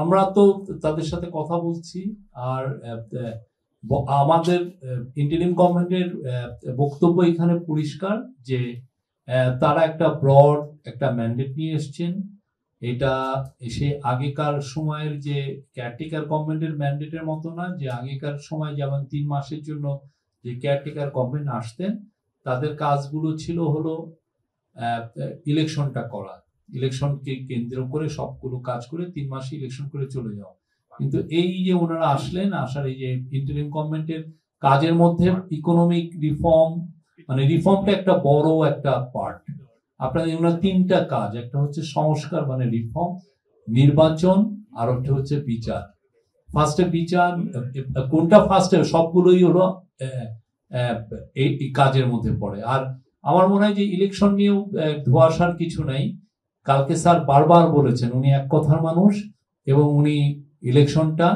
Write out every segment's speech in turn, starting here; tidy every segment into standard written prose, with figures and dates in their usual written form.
আমরা তো তাদের সাথে কথা বলছি, আর আমাদের ইন্টারিম গভর্নমেন্টের বক্তব্য এখানে পরিষ্কার যে তারা একটা ব্রড একটা ম্যান্ডেট নিয়ে এসছেন। এটা এসে আগেকার সময়ের যে কেয়ারটেকার গভর্নমেন্টের ম্যান্ডেটের মতো না, যে আগেকার সময় যেমন 3 মাসের জন্য যে কেয়ারটেকার গভর্নমেন্ট আসতেন, তাদের কাজগুলো ছিল হলো ইলেকশনটা করা, ইলেকশনকে কেন্দ্র করে সবগুলো কাজ করে 3 মাসে ইলেকশন করে চলে যাওয়া। কিন্তু এই যে ওনারা আসলেন, আসার এই যে ইন্টারিম গভর্নমেন্টের কাজের মধ্যে ইকোনমিক রিফর্ম, মানে রিফর্মটা একটা বড় একটা পার্ট। আপনাদের ওনার 3টা কাজ, একটা হচ্ছে সংস্কার মানে রিফর্ম, নির্বাচন, আর একটা হচ্ছে বিচার। ফার্স্টে বিচার, কোনটা ফার্স্টে, সবগুলোই হলো এই কাজের মধ্যে পড়ে। আর আমার মনে হয় যে ইলেকশন নিয়েও ধোঁয়াশার কিছু নাই। কালকে স্যার বারবার বলেছেন উনি এক কথার মানুষ, এবং উনি ইলেকশনটা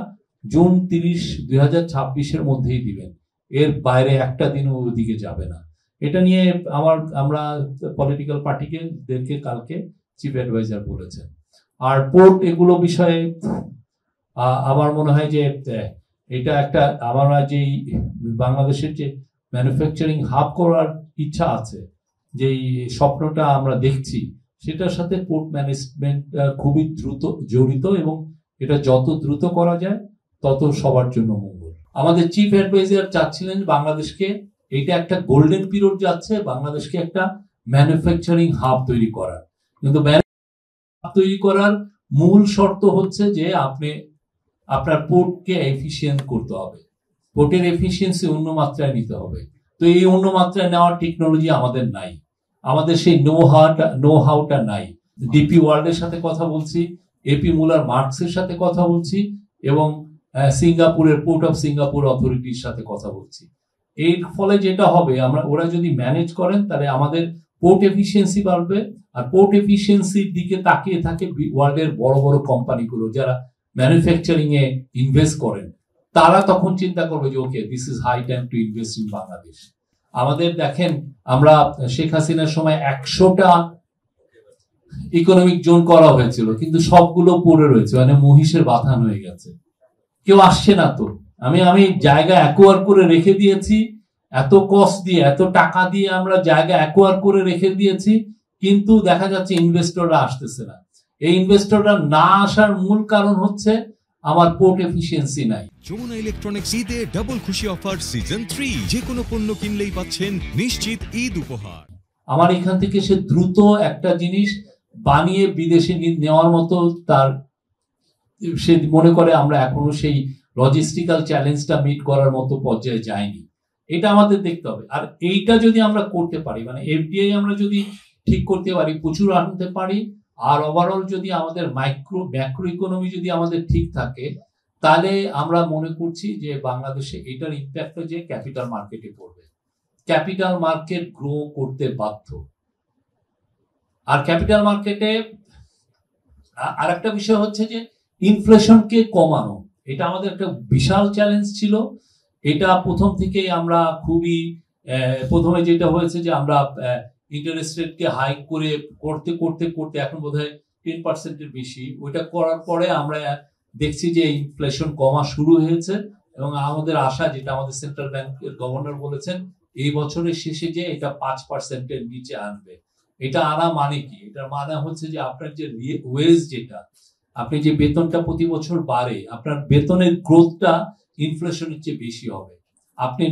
জুন 30, 2026 মধ্যেই দিবেন, এর বাইরে একটা দিনও ওদিকে যাবে না। এটা নিয়ে আমরা পলিটিক্যাল পার্টিকে কালকে চিফ অ্যাডভাইজার বলেছেন। আর পোর্ট এগুলো বিষয়ে আমার মনে হয় যে এটা একটা, আমরা যে বাংলাদেশের যে ম্যানুফ্যাকচারিং হাব করার ইচ্ছা আছে, যে স্বপ্নটা আমরা দেখছি, সেটার সাথে পোর্ট ম্যানেজমেন্ট খুবই দ্রুত জড়িত, এবং এটা যত দ্রুত করা যায় তত সবার জন্য মঙ্গল। আমাদের চিফ অ্যাডভাইজার চাচ্ছিলেন বাংলাদেশকে, এটা একটা গোল্ডেন পিরিয়ড যাচ্ছে, বাংলাদেশকে একটা ম্যানুফ্যাকচারিং হাব তৈরি করার। কিন্তু হাব তৈরি করার মূল শর্ত হচ্ছে যে আপনার পোর্টকে এফিসিয়েন্ট করতে হবে, পোর্টের এফিসিয়েন্সি অন্য মাত্রায় নিতে হবে। তো এই অন্য মাত্রায় নেওয়ার টেকনোলজি আমাদের নাই, আমাদের সেই নো হাউটা নাই। ডিপি ওয়ার্ল্ডের সাথে কথা বলছি, এপি মুলার মার্কসের সাথে কথা বলছি, এবং সিঙ্গাপুরের পোর্ট অফ সিঙ্গাপুর অথরিটির সাথে কথা বলছি। এর ফলে যেটা হবে, ওরা যদি ম্যানেজ করেন, তাহলে আমাদের পোর্ট এফিসিয়েন্সি বাড়বে। আর পোর্ট এফিসিয়েন্সির দিকে তাকিয়ে থাকে ওয়ার্ল্ডের বড় বড় কোম্পানিগুলো, যারা ম্যানুফ্যাকচারিং এ ইনভেস্ট করেন, তারা তখন চিন্তা করবে যে okay, this is high time to invest in Bangladesh. আমাদের দেখেন, আমরা শেখ হাসিনার সময় 100টা ইকোনমিক জোন করা হয়েছিল, কিন্তু সবগুলো পড়ে রয়েছে, মানে মহিষের বাথান হয়ে গেছে, কেউ আসছে না। তো আমি জায়গা অ্যাকোয়ার করে রেখে দিয়েছি, এত কস্ট দিয়ে, এত টাকা দিয়ে আমরা জায়গা অ্যাকোয়ার করে রেখে দিয়েছি, কিন্তু দেখা যাচ্ছে ইনভেস্টররা আসতেছে না। এই ইনভেস্টররা না আসার মূল কারণ হচ্ছে আমার পোর্ট এফিসিয়েন্সি নাই। যমুনা ইলেকট্রনিক্স ঈদে ডাবল খুশি অফার সিজন 3, যে কোনো পণ্য কিনলেই পাচ্ছেন নিশ্চিত ঈদ উপহার। আমার এখান থেকে সে দ্রুত একটা জিনিস বানিয়ে বিদেশে নেওয়ার মতো তার, সে মনে করে আমরা এখনো সেই লজিস্টিক্যাল চ্যালেঞ্জটা মিট করার মতো পর্যায়ে যাইনি। এটা আমাদের দেখতে হবে। আর এইটা যদি আমরা করতে পারি, মানে এফডিআই আমরা যদি ঠিক করতে পারি, প্রচুর আনতে পারি, আর ওভারঅল যদি আমাদের ম্যাক্রো ইকোনমি যদি আমাদের ঠিক থাকে, তাহলে আমরা মনে করছি যে বাংলাদেশে এটার ইম্প্যাক্ট যে ক্যাপিটাল মার্কেটে পড়বে। ক্যাপিটাল মার্কেট গ্রো করতে বাধ্য। আর ক্যাপিটাল মার্কেটে আর একটা বিষয় হচ্ছে যে ইনফ্লেশনকে কমানো, এটা আমাদের একটা বিশাল চ্যালেঞ্জ ছিল। এটা প্রথম থেকেই আমরা খুবই, প্রথমে যেটা হয়েছে যে আমরা ইন্টারেস্ট রেটকে হাইক করতে করতে করতে এখন বোধহয় 10%-এর বেশি, ওইটা করার পরে আমরা দেখছি যে ইনফ্লেশন কমা শুরু হয়েছে, এবং আমাদের আশা, যেটা আমাদের সেন্ট্রাল ব্যাংকের গভর্নর বলেছেন, এই বছরের শেষে যে এটা 5%-এর নিচে আনবে। এটা আনা মানে কি? এটার মানে হচ্ছে যে আপনার যে ওয়েজ, যেটা আপনি যে বেতনটা প্রতি বছর বাড়ে, আপনার বেতনের গ্রোথটা ইনফ্লেশনের চেয়ে বেশি হবে। আপনি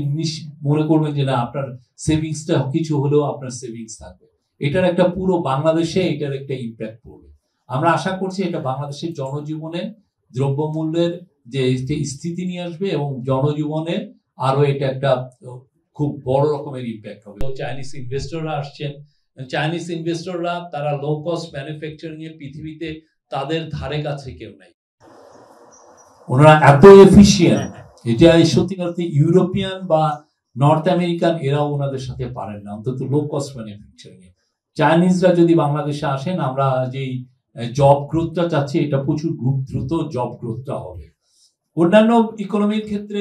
মনে করবেন যে না, আপনার সেভিংসটা কিছু হলেও আপনার সেভিংস থাকবে। এটার একটা পুরো বাংলাদেশে এটার একটা ইম্প্যাক্ট পড়বে। আমরা আশা করছি এটা বাংলাদেশের জনজীবনে দ্রব্যমূল্যের যে স্থিতি নিয়ে আসবে, এবং জনজীবনে আরো এটা একটা খুব বড় রকমের ইম্প্যাক্ট হবে। চাইনিজ ইনভেস্টররা আসছেন, চাইনিজ ইনভেস্টররা তারা লো কস্ট ম্যানুফ্যাকচারিং এ পৃথিবীতে তাদের ধারে কাছে কেউ নাই, ওনারা এত এফিশিয়েন্ট। এটা সত্যিকার ইউরোপিয়ান বা নর্থ আমেরিকান এরাও ওনাদের সাথে পারেন না, অন্তত লো কস্ট ম্যানুফ্যাকচারিং এ। চাইনিজরা যদি বাংলাদেশে আসেন, আমরা যেই জব গ্রোথটা চাচ্ছি, এটা প্রচুর দ্রুত জব গ্রোথটা হবে। অন্যান্য ইকোনমির ক্ষেত্রে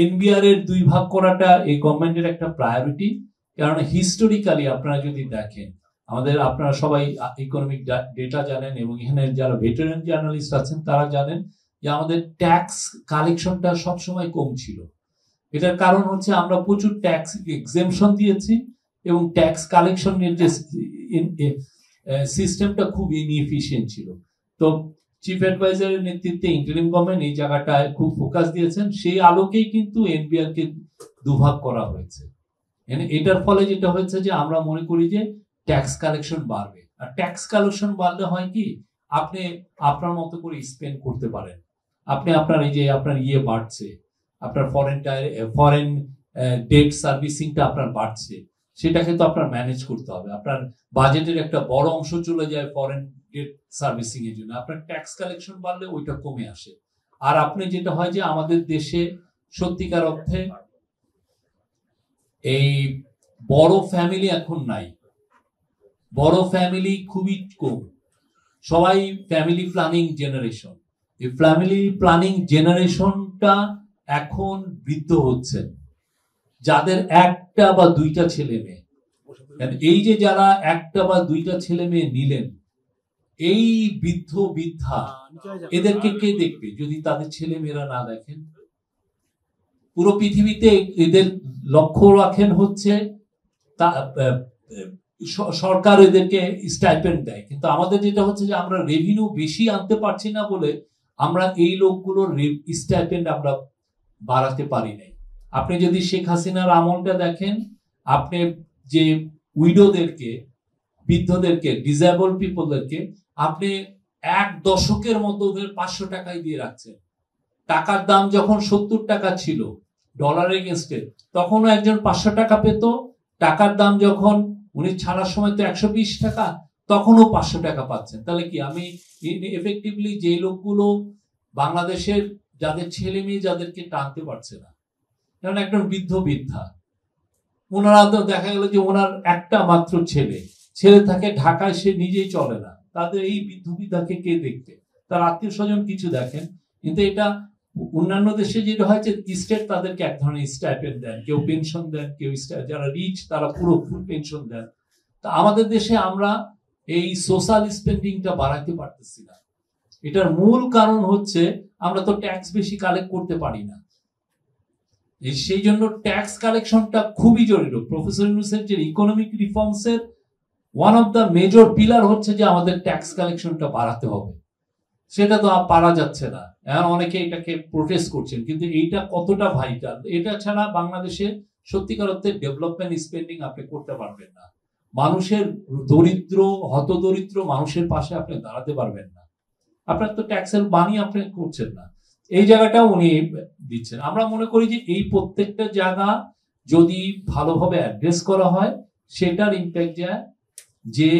এনবিআর এর 2 ভাগ করাটা এই গভর্নমেন্টের একটা প্রায়োরিটি, কারণ হিস্টোরিক্যালি আপনারা যদি দেখেন, আমাদের আপনারা সবাই ইকোনমিক ডেটা জানেন এবং এখানে যারা ভেটেরান জার্নালিস্ট আছেন তারা জানেন যে আমাদের ট্যাক্স কালেকশনটা সবসময় কম ছিল। এটার কারণ হচ্ছে আমরা প্রচুর ট্যাক্স এক্সেমশন দিয়েছি এবং ট্যাক্স কালেকশনের যে সিস্টেমটা খুব ইনএফিশিয়েন্ট ছিল। তো চিফ অ্যাডভাইজারের নেতৃত্বে ইন্টারিম গভর্নমেন্ট এই জায়গাটায় খুব ফোকাস দিয়েছেন, সেই আলোকেই কিন্তু এনবিআর কে দুভাগ করা হয়েছে। এটার ফলে যেটা হয়েছে যে আমরা মনে করি যে ট্যাক্স কালেকশন বাড়বে, আর ট্যাক্স কালেকশন বাড়লে হয় কি আপনি আপনার মতো করে স্পেন্ড করতে পারেন, আপনি আপনার এই যে আপনার বাড়ছে, আপনার ফরেন ডেট সার্ভিসিংটা আপনার বাড়ছে, সেটাকে তো আপনার ম্যানেজ করতে হবে। আপনার বাজেটের একটা বড় অংশ চলে যায় ফরেন ডেট সার্ভিসিং এর জন্য, আপনার ট্যাক্স কালেকশন বাড়লে ওইটা কমে আসে। আর আপনি যেটা হয় যে আমাদের দেশে সত্যিকার অর্থে এই বড় ফ্যামিলি এখন নাই, বড় ফ্যামিলি খুবই কম, সবাই ফ্যামিলি প্ল্যানিং জেনারেশন। এই ফ্যামিলি প্ল্যানিং জেনারেশনটা এখন বৃদ্ধ হচ্ছে, যাদের একটা বা দুইটা ছেলে মেয়ে। এই যে যারা একটা বা দুইটা ছেলে মেয়ে নিলেন, এই বৃদ্ধ বৃদ্ধা এদেরকে কে দেখবে যদি তাদের ছেলে মেয়েরা না দেখেন? পুরো পৃথিবীতে এদের লক্ষ্য রাখেন হচ্ছে সরকার এদেরকে স্টাইপেন্ড দেয়, কিন্তু আমাদের যেটা হচ্ছে যে আমরা রেভিনিউ বেশি আনতে পারছি না বলে আমরা এই লোকগুলোর স্টাইপেন্ড আমরা বাড়াতে পারি নাই। আপনি যদি শেখ হাসিনার আমলটা দেখেন, আপনি যে উইডোদেরকে, বৃদ্ধদেরকে, ডিসেবল পিপলদেরকে আপনি 1 দশকের মতো ওদের 500 টাকায় দিয়ে রাখছেন। টাকার দাম যখন 70 টাকা ছিল ডলারের এগেনস্টে, তখনও একজন 500 টাকা পেত। টাকার দাম যখন উনি ছাড়ার সময় তো 120 টাকা, তখনও 500 টাকা পাচ্ছেন। তাহলে কি আমি এফেক্টিভলি যে লোকগুলো বাংলাদেশের যাদের ছেলে মেয়ে যাদেরকে টানতে পারছে না, যেমন একজন বৃদ্ধ বৃদ্ধা, ওনারা তো দেখা গেল যে ওনার একটা মাত্র ছেলে থাকে ঢাকায়, সে নিজেই চলে না, তাদের এই বৃদ্ধ বৃদ্ধাকে কে দেখবে? তার আত্মীয় স্বজন কিছু দেখেন, কিন্তু এটা অন্যান্য দেশে যেটা হয় যে স্টেট তাদেরকে এক ধরনের স্টাইপেন্ড দেন, কেউ পেনশন দেন, কেউ যারা রিচ তারা পুরো ফুল পেনশন দেন। তা আমাদের দেশে আমরা এই সোশ্যাল স্পেন্ডিংটা বাড়াইতে পারতেছি না। এটার মূল কারণ হচ্ছে আমরা তো ট্যাক্স বেশি কালেক্ট করতে পারি না। সেই জন্য ট্যাক্স কালেকশনটা খুবই জরুরি। প্রফেসর ইউনূসের যে ইকোনমিক রিফর্মস এর one of the major pillar হচ্ছে যে আমাদের ট্যাক্স কালেকশনটা বাড়াতে হবে। সেটা তো পারা যাচ্ছে না, এখন অনেকে এটাকে প্রোটেস্ট করছেন, কিন্তু এইটা কতটা ভাইটাল, এটা ছাড়া বাংলাদেশে সত্যিকার অর্থে ডেভেলপমেন্ট স্পেন্ডিং আপনি করতে পারবেন না। মানুষের দরিদ্র হতদরিদ্র মানুষের পাশে আপনি দাঁড়াতে পারবেন না, আপনার তো ট্যাক্সের বাণী আপনি করছেন না। এই জায়গাটাও উনি দিচ্ছেন। আমরা মনে করি যে এই প্রত্যেকটা জায়গা যদি ভালোভাবে অ্যাড্রেস করা হয়, সেটার ইম্প্যাক্ট যায় যে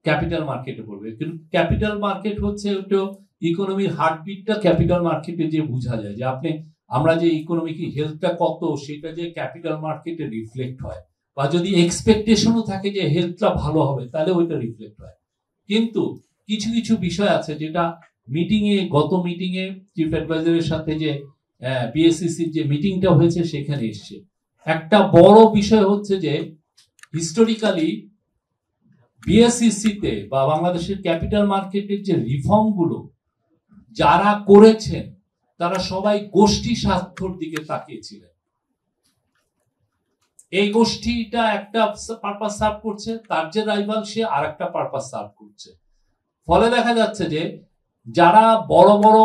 ক্যাপিটাল মার্কেটে পড়বে। কিন্তু ক্যাপিটাল মার্কেট হচ্ছে একটু ইকোনমির হার্টবিটটা ক্যাপিটাল মার্কেটে যে বোঝা যায়, যে আপনি আমরা যে ইকোনমিক হেলথটা কত, সেটা যে ক্যাপিটাল মার্কেটে রিফ্লেক্ট হয়, বা যদি এক্সপেকটেশনও থাকে যে হেলথটা ভালো হবে, তাহলে ওইটা রিফ্লেক্ট হয়। কিন্তু কিছু কিছু বিষয় আছে যেটা গত মিটিংয়ে চিফ অ্যাডভাইজারের সাথে যে বিএসসিসির যে মিটিংটা হয়েছে সেখানে এসছে। একটা বড় বিষয় হচ্ছে যে হিস্টোরিক্যালি বিএসসিসিতে বা বাংলাদেশের ক্যাপিটাল মার্কেটের যে রিফর্ম গুলো যারা করেছেন, তারা সবাই গোষ্ঠী স্বার্থের দিকে তাকিয়েছিলেন। এই গোষ্ঠীটা একটা পারপাস সার্ভ করছে, তার যে রাইভাল সে আর একটা পারপাস সার্ভ করছে। ফলে দেখা যাচ্ছে যে যারা বড় বড়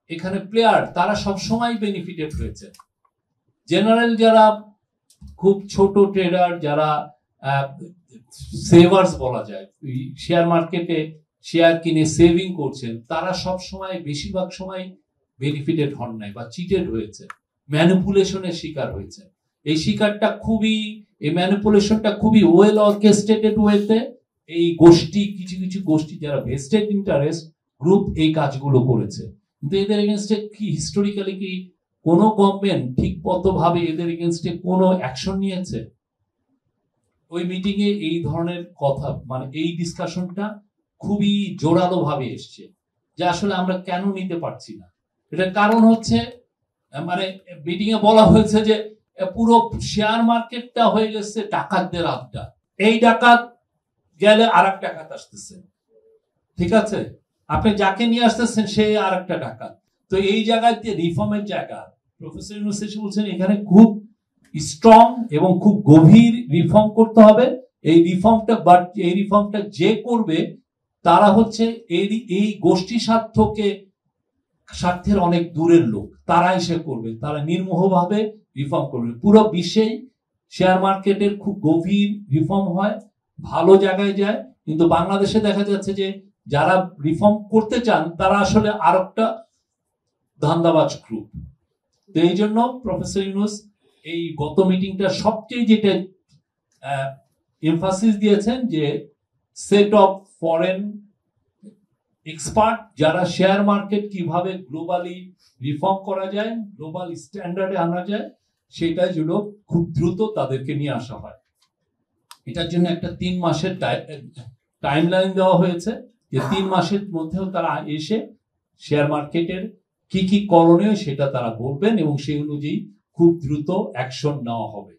এখানে প্লেয়ার, তারা সবসময় বেনিফিটেড হয়েছে। জেনারেল যারা খুব ছোট ট্রেডার, যারা সেভার্স বলা যায়, শেয়ার মার্কেটে শেয়ার কিনে সেভিং করছেন, তারা সব সময় বেশিরভাগ সময় বেনিফিটেড হন নাই বা চিটেড হয়েছে, ম্যানিপুলেশনের শিকার হয়েছে। এই শিকারটা এই ম্যানিপুলেশনটা খুবই ওয়েল অর্কেস্ট্রেটেড ওয়েতে এই গোষ্ঠী, কিছু কিছু গোষ্ঠী যারা ভেস্টেড ইন্টারেস্ট গ্রুপ এই কাজগুলো করেছে। কিন্তু এদের এগেনস্টে কি হিস্টোরিক্যালি কি কোনো গভর্নমেন্ট ঠিকমতোভাবে এদের এগেনস্টে কোনো অ্যাকশন নিয়েছে? ওই মিটিং এ এই ধরনের কথা, মানে এই ডিসকাশনটা খুবই জোরালো ভাবে এসছে যে আসলে আমরা কেন নিতে পারছি না। এটার কারণ হচ্ছে, মানে মিটিং এ বলা হয়েছে যে পুরো শেয়ার মার্কেটটা হয়ে গেছে ডাকাতদের আড্ডা। এই ডাকাত গেলে আর এক ডাকাত আসতেছে, ঠিক আছে, আপনি যাকে নিয়ে আসতেছেন সে আর একটা ডাকাত। তো এই জায়গায় রিফর্মের জায়গা, প্রফেসর ইউনূস এসে বলছেন এখানে খুব স্ট্রং এবং খুব গভীর রিফর্ম করতে হবে। এই রিফর্মটা যে করবে তারা হচ্ছে এই গোষ্ঠী স্বার্থের অনেক দূরের লোক, তারা এসে করবে, তারা নির্মোহভাবে রিফর্ম করবে। পুরো বিশ্বেই শেয়ার মার্কেটের খুব গভীর রিফর্ম হয়, ভালো জায়গায় যায়, কিন্তু বাংলাদেশে দেখা যাচ্ছে যে যারা রিফর্ম করতে চান তারা আসলে আর একটা ধান্দাবাজ গ্রুপ। তো এই জন্য প্রফেসর ইউনূস এই গত মিটিংটা সবচেয়ে যেটা এমফাসিস দিয়েছেন যে সেট অফ ফরেন এক্সপার্ট যারা শেয়ার মার্কেট কিভাবে গ্লোবালি রিফর্ম করা যায়, গ্লোবাল স্ট্যান্ডার্ডে আনা যায়, সেটাই যেন খুব দ্রুত তাদেরকে নিয়ে আসা হয়। এটার জন্য একটা 3 মাসের টাইমলাইন দেওয়া হয়েছে, যে 3 মাসের মধ্যেও তারা এসে শেয়ার মার্কেটের কি কি করণীয় সেটা তারা বলবেন এবং সেই অনুযায়ী খুব দ্রুত অ্যাকশন নেওয়া হবে।